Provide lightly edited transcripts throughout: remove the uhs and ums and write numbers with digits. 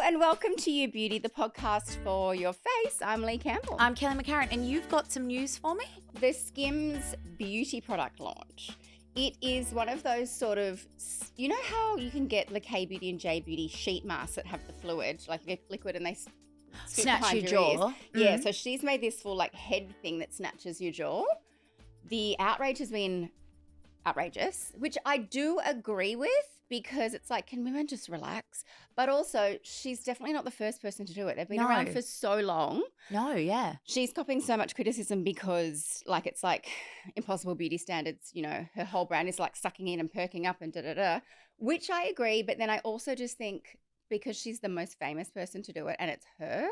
and welcome to You Beauty, the podcast for your face. I'm Leigh Campbell. I'm Kelly McCarran, and you've got some news for me? The Skims beauty product launch. It is one of those sort of, you know how you can get the K Beauty and J Beauty sheet masks that have the fluid, like liquid, and they snatch your jaw. Ears. Yeah, so she's made this full like head thing that snatches your jaw. The outrage has been outrageous, which I do agree with, because it's like, can women just relax? But also, she's definitely not the first person to do it. They've been around for so long. No, yeah. She's copying so much criticism because, like, it's like impossible beauty standards. You know, her whole brand is like sucking in and perking up and da-da-da, which I agree. But then I also just think because she's the most famous person to do it and it's her.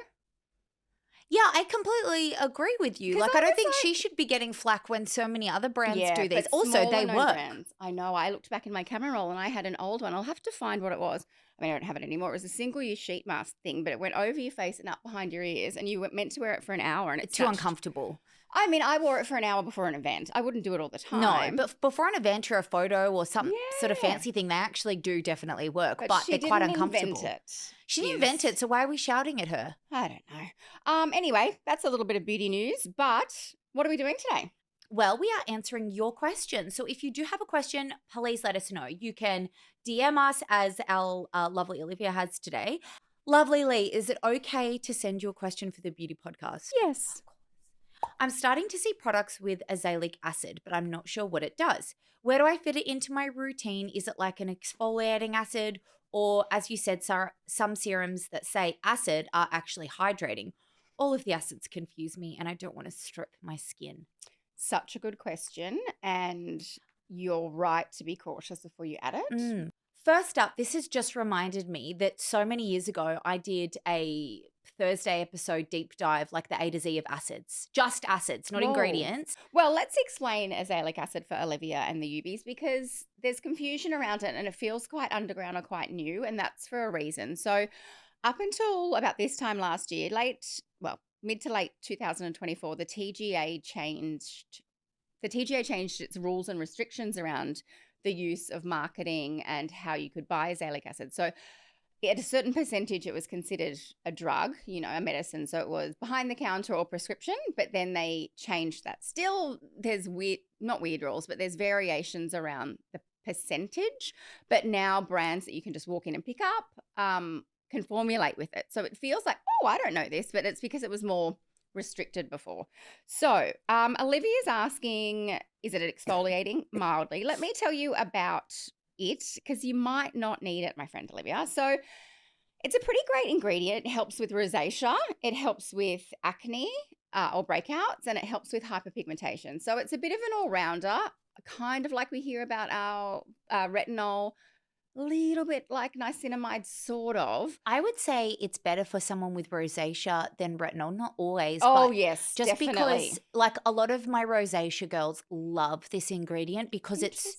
Yeah, I completely agree with you. Like, I don't think she should be getting flack when so many other brands do these. Also, they work. Brands. I know. I looked back in my camera roll and I had an old one. I'll have to find what it was. I mean, I don't have it anymore. It was a single-use sheet mask thing, but it went over your face and up behind your ears, and you were meant to wear it for an hour. And it's too uncomfortable. I mean, I wore it for an hour before an event. I wouldn't do it all the time. No, but before an event or a photo or some sort of fancy thing, they actually do definitely work, but they're quite uncomfortable. She didn't invent it, so why are we shouting at her? I don't know. Anyway, that's a little bit of beauty news, but what are we doing today? Well, we are answering your questions. So if you do have a question, please let us know. You can DM us as our lovely Olivia has today. Lovely Leigh, is it okay to send your question for the beauty podcast? Yes. I'm starting to see products with azelaic acid, but I'm not sure what it does. Where do I fit it into my routine? Is it like an exfoliating acid? Or, as you said, some serums that say acid are actually hydrating. All of the acids confuse me, and I don't want to strip my skin. Such a good question, and you're right to be cautious before you add it. First up, this has just reminded me that so many years ago I did a Thursday episode deep dive, like the A to Z of acids. Just acids, not ingredients. Well, let's explain azelaic acid for Olivia and the UBs, because there's confusion around it and it feels quite underground or quite new, and that's for a reason. So up until about this time last year, mid to late 2024, the TGA changed its rules and restrictions around the use of marketing and how you could buy azelaic acid. So at a certain percentage, it was considered a drug, a medicine. So it was behind the counter or prescription, but then they changed that. Still, there's not weird rules, but there's variations around the percentage. But now brands that you can just walk in and pick up can formulate with it. So it feels like, oh, I don't know this, but it's because it was more restricted before. So Olivia's asking, is it exfoliating mildly? Let me tell you about it, because you might not need it, my friend Olivia. So it's a pretty great ingredient. It helps with rosacea. It helps with acne or breakouts, and it helps with hyperpigmentation. So it's a bit of an all-rounder, kind of like we hear about our retinol, a little bit like niacinamide, sort of. I would say it's better for someone with rosacea than retinol. Not always. Oh, but yes, just definitely. Because like a lot of my rosacea girls love this ingredient because it's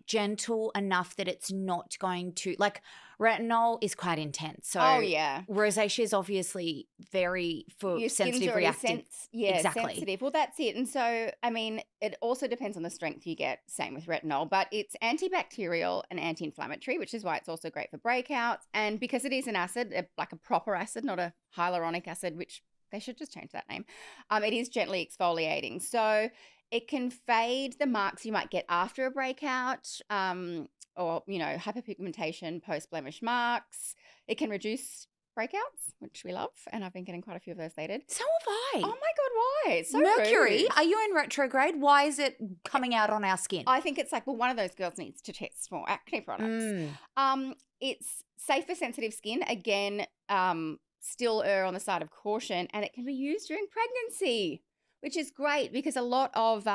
gentle enough that it's not going to, like, retinol is quite intense. So rosacea is obviously very sensitive, reactive. Exactly. Sensitive. Well, that's it. And so, I mean, it also depends on the strength you get, same with retinol, but it's antibacterial and anti-inflammatory, which is why it's also great for breakouts. And because it is an acid, like a proper acid, not a hyaluronic acid, which they should just change that name, it is gently exfoliating. So it can fade the marks you might get after a breakout, or, hyperpigmentation, post-blemish marks. It can reduce breakouts, which we love, and I've been getting quite a few of those lately. So have I. Oh my God, why? It's so Mercury, rude. Are you in retrograde? Why is it coming out on our skin? I think it's like, well, one of those girls needs to test more acne products. It's safe for sensitive skin. Again, still err on the side of caution, and it can be used during pregnancy, which is great because a lot of,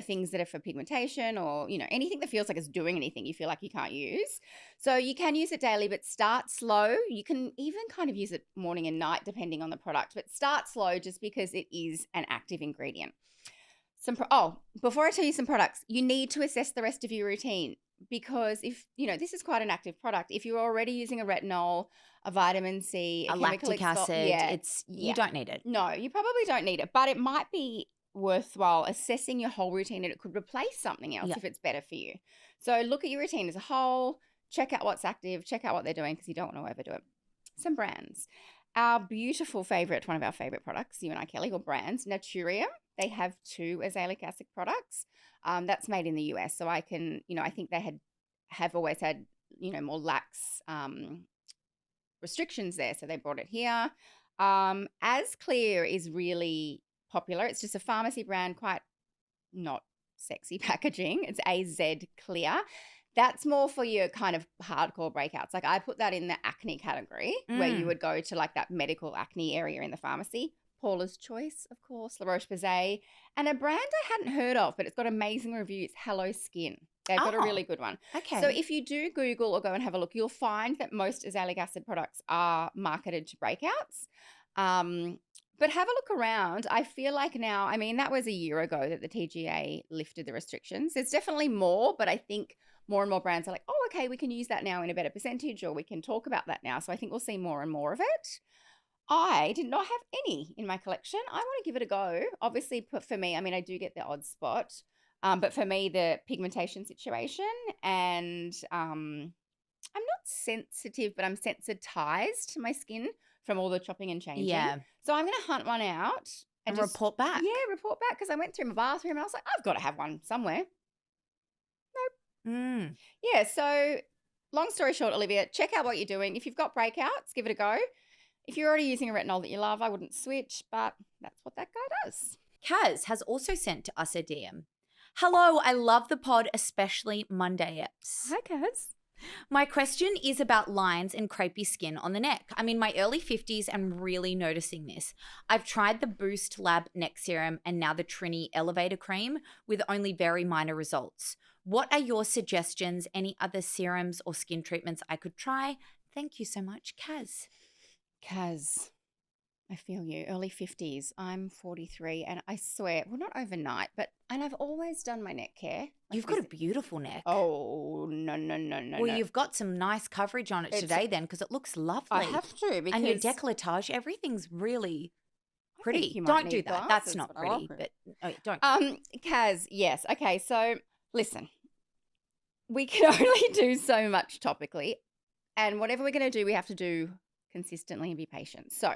things that are for pigmentation or, anything that feels like it's doing anything you feel like you can't use. So you can use it daily, but start slow. You can even kind of use it morning and night depending on the product, but start slow just because it is an active ingredient. Before I tell you some products, you need to assess the rest of your routine, because if, this is quite an active product. If you're already using a retinol, a vitamin C, a lactic acid, you don't need it. No, you probably don't need it, but it might be worthwhile assessing your whole routine, and it could replace something else if it's better for you. So look at your routine as a whole, check out what's active, check out what they're doing, because you don't want to overdo it. some brands. Our beautiful favorite, one of our favorite products, you and I, Kelly, or brands, Naturium. They have 2 azelaic acid products. That's made in the US. So I can, I think they have always had, more lax restrictions there. So they brought it here. As Clear is really popular. It's just a pharmacy brand, quite not sexy packaging. It's AZ Clear. That's more for your kind of hardcore breakouts. Like I put that in the acne category where you would go to like that medical acne area in the pharmacy. Paula's Choice, of course, La Roche-Posay. And a brand I hadn't heard of, but it's got amazing reviews, Hello Skin. They've got a really good one. Okay. So if you do Google or go and have a look, you'll find that most azelaic acid products are marketed to breakouts. But have a look around. I feel like now, I mean, that was a year ago that the TGA lifted the restrictions. There's definitely more, but I think more and more brands are like, oh, okay, we can use that now in a better percentage, or we can talk about that now. So I think we'll see more and more of it. I did not have any in my collection. I want to give it a go. Obviously, for me, I mean, I do get the odd spot, but for me, the pigmentation situation, and I'm not sensitive, but I'm sensitized to my skin from all the chopping and changing. Yeah. So I'm going to hunt one out And report back. Yeah, report back, because I went through my bathroom and I was like, I've got to have one somewhere. Yeah, so long story short, Olivia, check out what you're doing. If you've got breakouts, give it a go. If you're already using a retinol that you love, I wouldn't switch, but that's what that guy does. Kaz has also sent to us a DM. Hello, I love the pod, especially Monday eps. Hi, Kaz. My question is about lines and crepey skin on the neck. I'm in my early 50s and really noticing this. I've tried the Boost Lab neck serum and now the Trini Elevator cream with only very minor results. What are your suggestions? Any other serums or skin treatments I could try? Thank you so much, Kaz. Kaz, I feel you. Early 50s. I'm 43 and I swear, well, not overnight, and I've always done my neck care. You've got a beautiful neck. Oh, no. Well, you've got some nice coverage on it today then, because it looks lovely. I have to, because... And your décolletage, everything's really pretty. Don't do that. That's not pretty, but don't. Kaz, yes. Okay, so listen, we can only do so much topically, and whatever we're going to do, we have to do consistently and be patient. So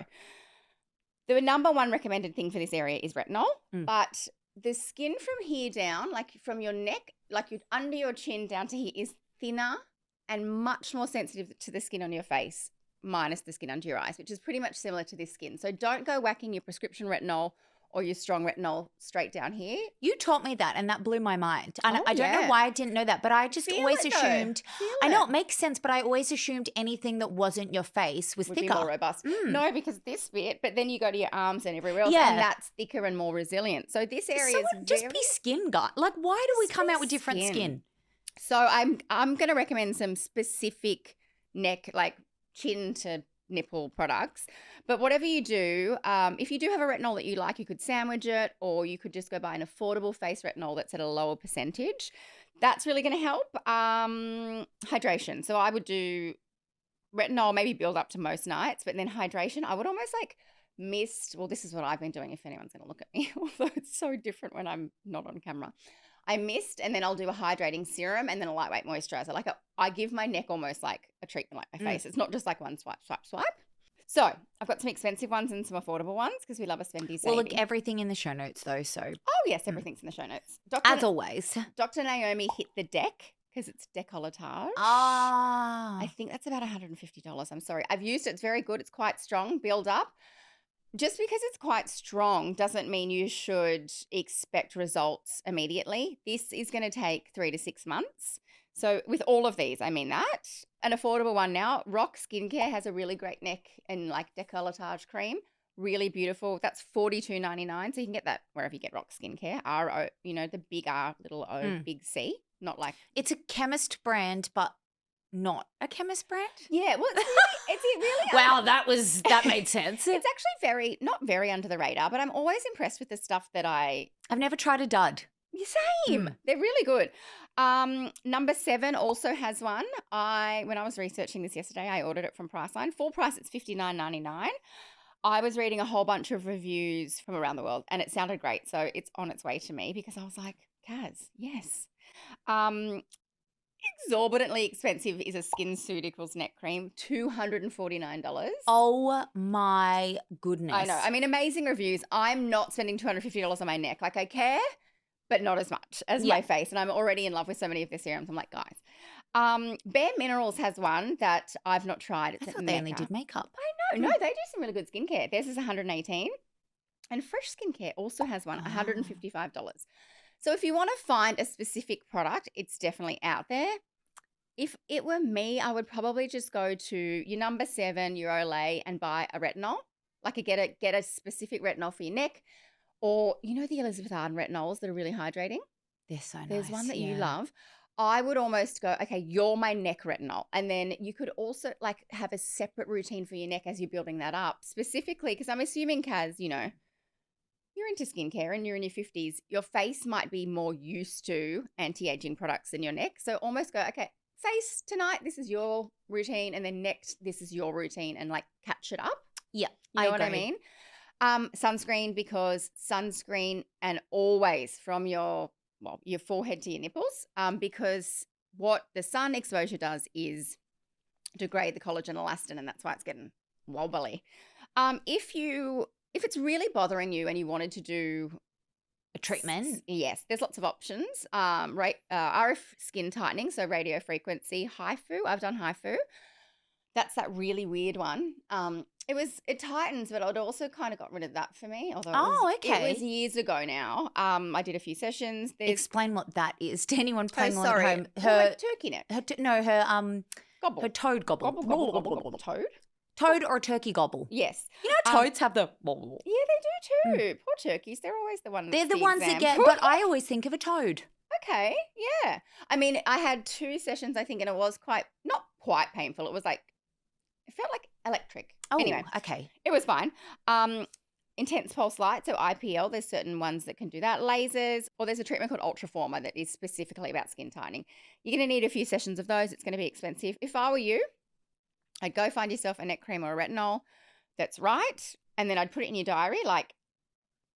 the number one recommended thing for this area is retinol, but the skin from here down, like from your neck, like under your chin down to here, is thinner and much more sensitive to the skin on your face, minus the skin under your eyes, which is pretty much similar to this skin. So don't go whacking your prescription retinol or your strong retinol straight down here. You taught me that, and that blew my mind. And I don't know why I didn't know that, but I just always assumed. I know it makes sense, but I always assumed anything that wasn't your face was thicker. Be more robust. No, because this bit, but then you go to your arms and everywhere else, and that's thicker and more resilient. So this area is just be skin gut. Like, why do we come out with different skin? So I'm going to recommend some specific neck, like chin to nipple products. But whatever you do, if you do have a retinol that you like, you could sandwich it, or you could just go buy an affordable face retinol that's at a lower percentage. That's really going to help. Hydration. So I would do retinol, maybe build up to most nights, but then hydration, I would almost like mist. Well, this is what I've been doing if anyone's going to look at me, although it's so different when I'm not on camera. I mist, and then I'll do a hydrating serum and then a lightweight moisturizer. Like I give my neck almost like a treatment like my face. It's not just like one swipe. So I've got some expensive ones and some affordable ones because we love a spendy saving. Well, look, everything in the show notes though. So yes, everything's in the show notes. As always. Dr. Naomi hit the deck because it's décolletage. I think that's about $150. I'm sorry. I've used it. It's very good. It's quite strong. Build up. Just because it's quite strong doesn't mean you should expect results immediately. This is going to take 3 to 6 months. So with all of these, I mean that. An affordable one now, Rock Skincare has a really great neck and like décolletage cream. Really beautiful. That's $42.99. So you can get that wherever you get Rock Skincare. R-O, the big R, little O, big C. Not like... It's a chemist brand, but not a chemist brand? Yeah, well, it's really wow, that made sense. It's actually not very under the radar, but I'm always impressed with the stuff that I've never tried a dud. Same. They're really good. Number 7 also has one. When I was researching this yesterday, I ordered it from Priceline. Full price, it's $59.99. I was reading a whole bunch of reviews from around the world, and it sounded great. So it's on its way to me because I was like, Kaz, yes. exorbitantly expensive is a SkinCeuticals neck cream? $249. Oh my goodness. I know. I mean, amazing reviews. I'm not spending $250 on my neck. Like, I care, but not as much as my face. And I'm already in love with so many of their serums. I'm like, guys. Bare Minerals has one that I've not tried. It's I thought they only did makeup. I know. No, they do some really good skincare. Theirs is $118. And Fresh Skincare also has one, $155. So if you want to find a specific product, it's definitely out there. If it were me, I would probably just go to your number 7, your Olay, and buy a retinol. Like get a specific retinol for your neck. Or, you know, the Elizabeth Arden retinols that are really hydrating? They're so nice. There's one that you love. I would almost go, okay, you're my neck retinol. And then you could also like have a separate routine for your neck as you're building that up. Specifically, because I'm assuming, Kaz, you know, you're into skincare and you're in your 50s, your face might be more used to anti-aging products than your neck. So almost go, okay, face tonight, this is your routine. And then next, this is your routine, and like catch it up. Yeah. You know what I mean? Sunscreen, because sunscreen, and always from your forehead to your nipples, because what the sun exposure does is degrade the collagen elastin, and that's why it's getting wobbly. If it's really bothering you and you wanted to do a treatment, yes, there's lots of options. RF skin tightening, so radio frequency, HIFU. I've done HIFU. That's that really weird one. It tightens, but it also kind of got rid of that for me. Although it was years ago now. I did a few sessions. Explain what that is to anyone playing along at home. Her turkey neck. Her Gobble. her toad gobble. Toad? Toad or turkey gobble. Yes. You know, toads have the. Yeah, they do too. Poor turkeys. They're always the ones. They're the ones that get. But I always think of a toad. Okay. Yeah. I mean, I had 2 sessions, I think, and it was not quite painful. It was like, it felt like electric. Oh, anyway, okay. It was fine. Intense pulse light, so IPL, there's certain ones that can do that. Lasers, or there's a treatment called Ultraformer that is specifically about skin tightening. You're going to need a few sessions of those. It's going to be expensive. If I were you, I'd go find yourself a neck cream or a retinol that's right, and then I'd put it in your diary, like,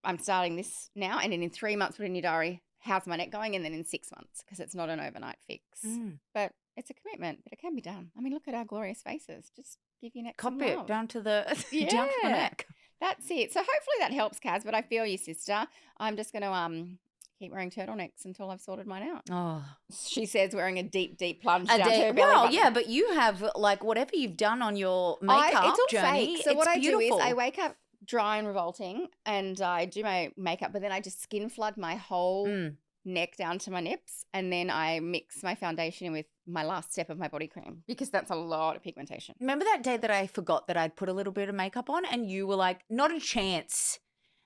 I'm starting this now, and then in 3 months put it in your diary, how's my neck going, and then in 6 months, because it's not an overnight fix. But it's a commitment, but it can be done. I mean, look at our glorious faces. Just give your neck some love. Copy it down to the down to the neck. That's it. So hopefully that helps, Kaz, but I feel you, sister. I'm just going to keep wearing turtlenecks until I've sorted mine out. Oh. She says wearing a deep, deep plunge down to her belly button. Yeah, but you have, like, whatever you've done on your makeup it's all journey, fake. So what beautiful. I do is I wake up dry and revolting, and I do my makeup, but then I just skin flood my whole neck down to my nips, and then I mix my foundation in with my last step of my body cream, because that's a lot of pigmentation. Remember that day that I forgot that I'd put a little bit of makeup on, and you were like, not a chance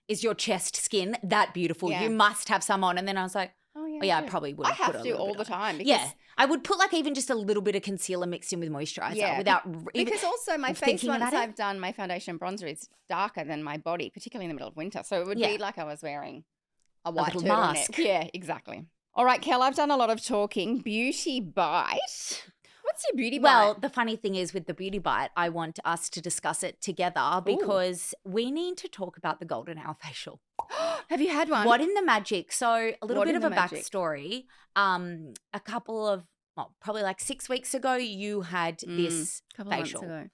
is your chest skin that beautiful. You must have some on. And then I was like, I probably would have put a little bit on. I have to all the time. Because I would put like even just a little bit of concealer mixed in with moisturizer without even because also my face, once I've done my foundation and bronzer, is darker than my body, particularly in the middle of winter. So it would be like I was wearing a white turtleneck. Mask. Yeah, exactly. All right, Kel, I've done a lot of talking. Beauty bite. What's your beauty bite? Well, the funny thing is with the beauty bite, I want us to discuss it together because we need to talk about the golden hour facial. Have you had one? What in the magic? So a little bit of a backstory. A couple of, probably like 6 weeks ago, you had this facial. Months ago.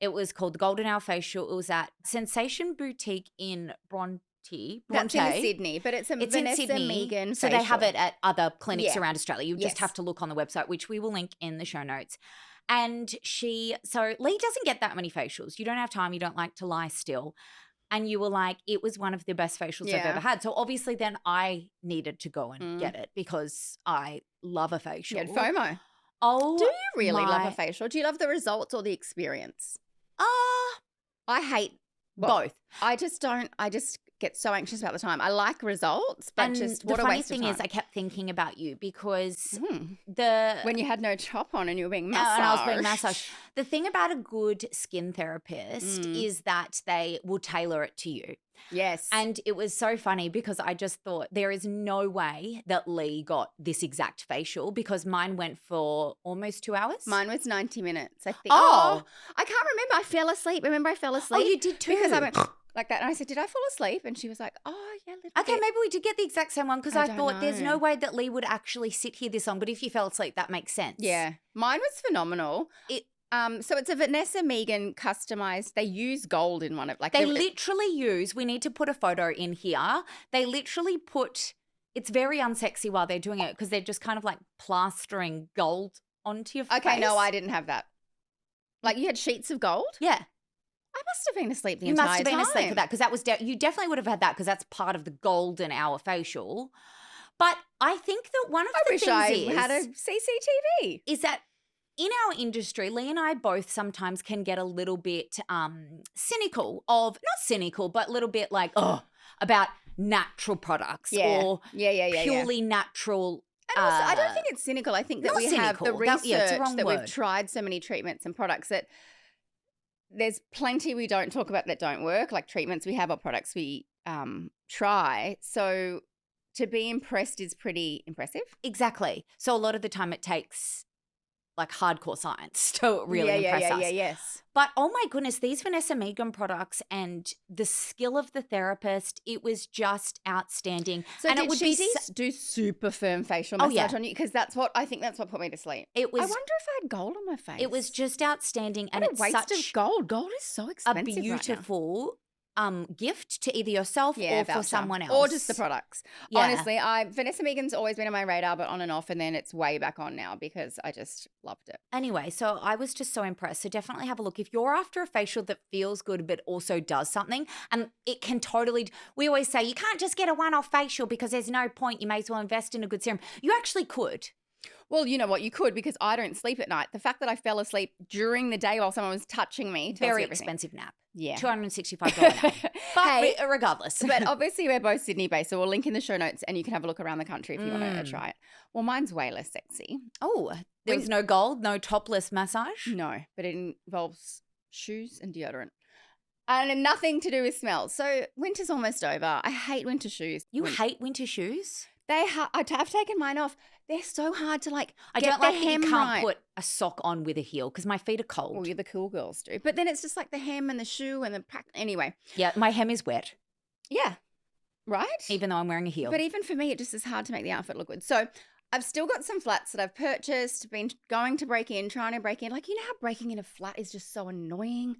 It was called the golden hour facial. It was at Sensation Boutique in Bronte. That's in Sydney, but it's Vanessa in Sydney, Megan so facial. they have it at other clinics around Australia. You just have to look on the website, which we will link in the show notes. And Leigh doesn't get that many facials. You don't have time. You don't like to lie still. And you were like, it was one of the best facials I've ever had. So obviously then I needed to go and get it because I love a facial. You had FOMO. Oh, do you really love a facial? Do you love the results or the experience? I hate both. I just get so anxious about the time. I like results, but and just what a waste of time. The funny thing is I kept thinking about you because when you had no top on and you were being massaged. And I was being massaged. The thing about a good skin therapist is that they will tailor it to you. Yes. And it was so funny because I just thought there is no way that Leigh got this exact facial because mine went for almost 2 hours. Mine was 90 minutes, I think. Oh. I can't remember. I fell asleep. Remember I fell asleep? Oh, you did too. Because I went like that. And I said, did I fall asleep? And she was like, oh, yeah, a little Okay, bit. maybe we did get the exact same one because I I don't thought there's know. no way that Leigh would actually sit here this long. But if you fell asleep, that makes sense. Yeah. Mine was phenomenal. So it's a Vanessa Megan customized. They use gold in one of like They literally use, we need to put a photo in here. They literally put, it's very unsexy while they're doing it because they're just kind of like plastering gold onto your face. Okay, no, I didn't have that. Like you had sheets of gold? Yeah. I must have been asleep the You entire must have been asleep for time. that because that was, you definitely would have had that because that's part of the golden hour facial. But I think that one of I the wish things I had a CCTV. is that in our industry, Leigh and I both sometimes can get a little bit cynical of, not cynical, but a little bit like, about natural products or purely natural. And also, I don't think it's cynical. I think that not we have the cynical. research It's a wrong that word. we've tried so many treatments and products that there's plenty we don't talk about that don't work, like treatments we have or products we try. So to be impressed is pretty impressive. Exactly. So a lot of the time it takes like hardcore science to really impress us. Yes. But oh my goodness, these Vanessa Megan products and the skill of the therapist, it was just outstanding. So and did it would she be do super firm facial Oh, massage yeah. on you? Because that's what put me to sleep. It was I wonder if I had gold on my face. it was just outstanding and what a it's waste such of gold. Gold is so a expensive beautiful gift to either yourself or for voucher. someone else. Or just the products. Yeah. Honestly, Vanessa Megan's always been on my radar, but on and off, and then it's way back on now because I just loved it. Anyway, so I was just so impressed. So definitely have a look. If you're after a facial that feels good but also does something, and it can totally, we always say you can't just get a one-off facial because there's no point. You may as well invest in a good serum. You actually could. Well, you know what? You could because I don't sleep at night. The fact that I fell asleep during the day while someone was touching me tells Very you everything. expensive nap. Yeah. $265 nap. But Hey, regardless. but obviously we're both Sydney based, so we'll link in the show notes and you can have a look around the country if you want to try it. Well, mine's way less sexy. Oh, there was no gold, no topless massage? No, but it involves shoes and deodorant. And nothing to do with smell. So winter's almost over. I hate winter shoes. You hate winter shoes? I've taken mine off. They're so hard to like I get don't the like that you hem can't right. put a sock on with a heel because my feet are cold. Well, the cool girls do. But then it's just like the hem and the shoe and the anyway. Yeah, my hem is wet, Yeah. Right? even though I'm wearing a heel. But even for me, it just is hard to make the outfit look good. So I've still got some flats that I've purchased, been going to break in, trying to break in. Like, you know how breaking in a flat is just so annoying?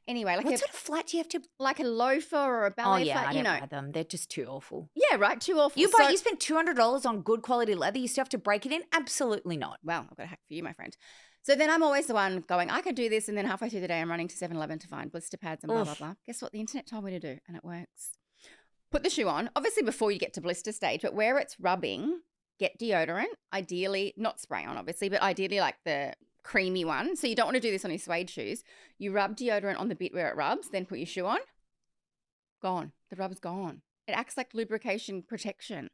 Anyway, like what sort of flat do you have to? like a loafer or a Oh ballet yeah, flat, I you don't know. buy them. They're just too awful. Yeah, right. Too awful. You spent $200 on good quality leather. You still have to break it in? Absolutely not. Well, I've got a hack for you, my friend. So then I'm always the one going, I could do this. And then halfway through the day, I'm running to 7-Eleven to find blister pads and blah, blah, Oof. blah. Guess what? The internet told me to do, and it works. Put the shoe on, obviously before you get to blister stage, but where it's rubbing, get deodorant, ideally, not spray on, obviously, but ideally like the creamy one. So you don't want to do this on your suede shoes. You rub deodorant on the bit where it rubs, then put your shoe on. Gone. The rub's gone. It acts like lubrication protection.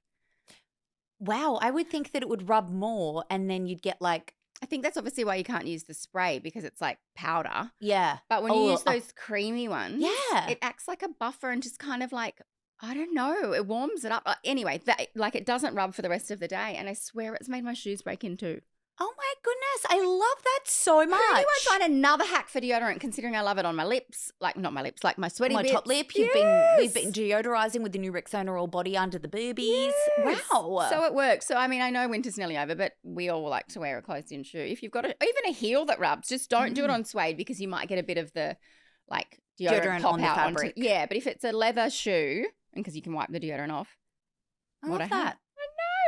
Wow, I would think that it would rub more and then you'd get like, I think that's obviously why you can't use the spray because it's like powder. yeah. But when you use those creamy ones, Yeah. it acts like a buffer and just kind of like, I don't know, it warms it up. Anyway, like it doesn't rub for the rest of the day. And I swear it's made my shoes break in too. Oh my goodness, I love that so much. Who knew I'd find another hack for deodorant considering I love it on my lips? Like, not my lips, like my sweaty My bits. top lip. We've Yes. been deodorizing with the new Rexona all body under the boobies. Yes. Wow. So it works. So, I mean, I know winter's nearly over, but we all like to wear a closed-in shoe. If you've got even a heel that rubs, just don't do it on suede because you might get a bit of the, like, deodorant pop on the out fabric. Yeah, but if it's a leather shoe, and because you can wipe the deodorant off. I what love a hack. that.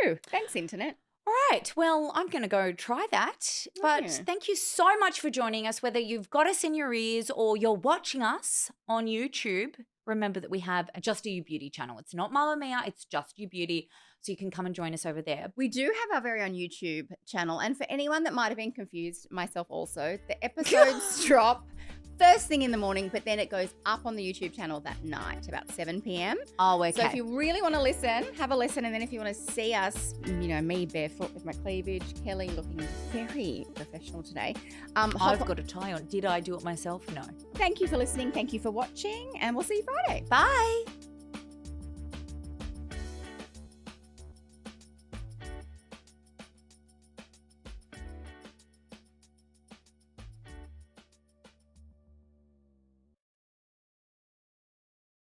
I know. Thanks, internet. All right. Well, I'm going to go try that. But Yeah. thank you so much for joining us, whether you've got us in your ears or you're watching us on YouTube. Remember that we have a Just You Beauty channel. It's not Mamamia, it's Just You Beauty. So you can come and join us over there. We do have our very own YouTube channel. And for anyone that might have been confused, myself also, the episodes drop first thing in the morning, but then it goes up on the YouTube channel that night, about 7 p.m. Oh, okay. So if you really want to listen, have a listen. And then if you want to see us, you know, me barefoot with my cleavage, Kelly looking very professional today. I've got a tie on. Did I do it myself? No. Thank you for listening. Thank you for watching. And we'll see you Friday. Bye.